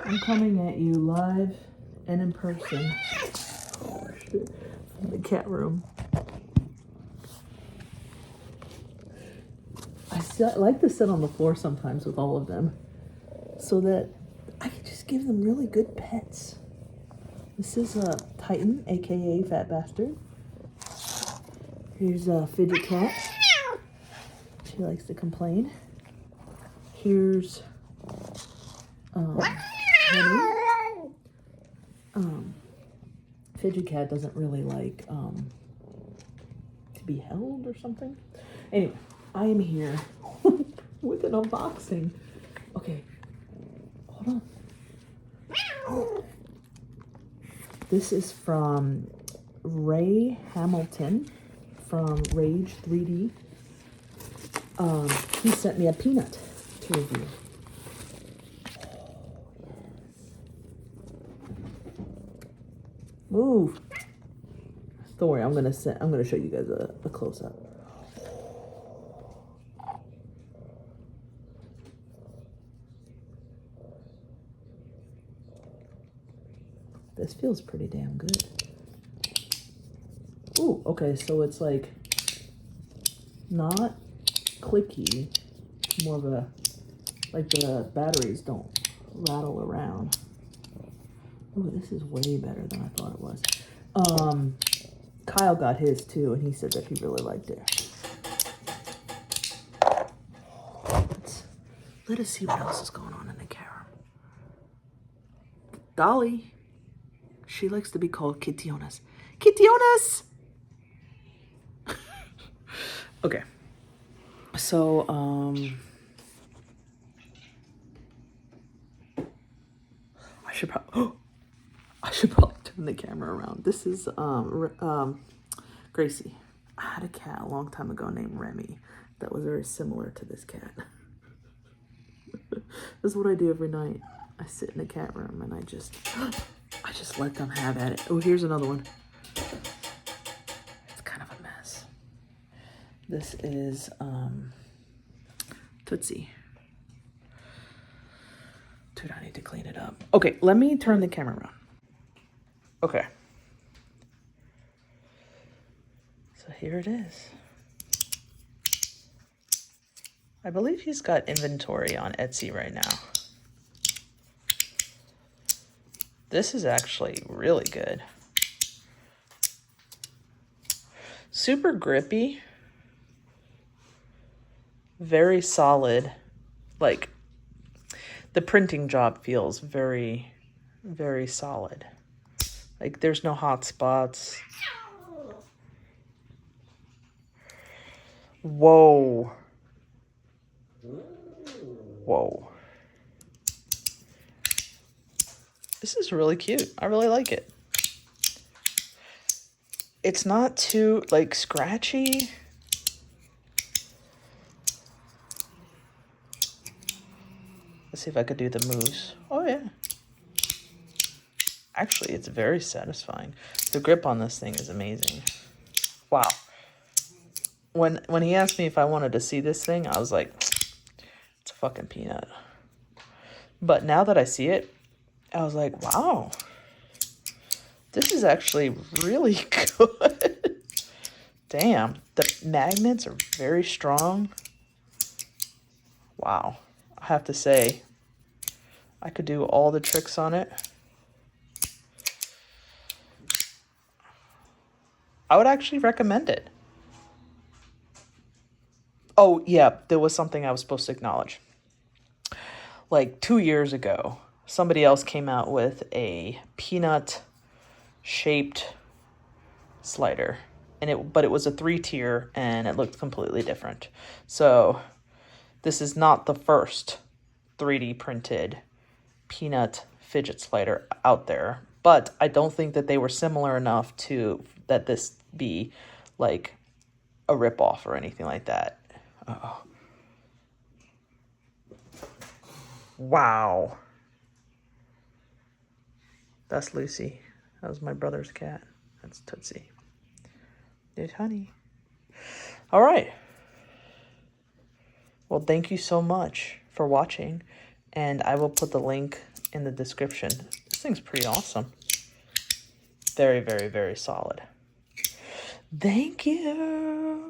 I'm coming at you live and in person. Oh, shit. From the cat room. I like to sit on the floor sometimes with all of them so that I can just give them really good pets. This is a Titan, aka Fat Bastard. Here's a Fidget cat. She likes to complain. Here's Honey. Fidget cat doesn't really like to be held or something. Anyway, I am here with an unboxing. Okay, hold on. This is from Ray Hamilton from Rayge3D. He sent me a peanut to review. Move. Don't worry, I'm gonna show you guys a close up. This feels pretty damn good. Ooh, okay, so it's like not clicky, more of a, like the batteries don't rattle around. Ooh, this is way better than I thought it was. Kyle got his too, and he said that he really liked it. Let us see what else is going on in the car. Dolly. She likes to be called Kitty-Onas. Kitty-Onas! Okay. So, I should probably turn the camera around. This is, Gracie. I had a cat a long time ago named Remy that was very similar to this cat. This is what I do every night. I sit in the cat room and I just let them have at it. Oh, here's another one. It's kind of a mess. This is Tootsie. Dude, I need to clean it up. Okay, let me turn the camera around. Okay. So here it is. I believe he's got inventory on Etsy right now. This is actually really good. Super grippy. Very solid. Like, the printing job feels very, very solid. Like, there's no hot spots. Whoa. Whoa. This is really cute. I really like it. It's not too, like, scratchy. Let's see if I could do the moves. Oh, yeah. Actually, it's very satisfying. The grip on this thing is amazing. Wow. When he asked me if I wanted to see this thing, I was like, it's a fucking peanut. But now that I see it, I was like, wow. This is actually really good. Damn. The magnets are very strong. Wow. I have to say, I could do all the tricks on it. I would actually recommend it. Oh, yeah, there was something I was supposed to acknowledge. Like 2 years ago, somebody else came out with a peanut-shaped slider. But it was a 3-tier, and it looked completely different. So this is not the first 3D printed peanut fidget slider out there. But I don't think that they were similar enough to that this be like a ripoff or anything like that. Uh-oh. Wow. That's Lucy. That was my brother's cat. That's Tootsie. There's Honey. All right. Well, thank you so much for watching. And I will put the link in the description. This thing's pretty awesome. Very, very, very solid. Thank you.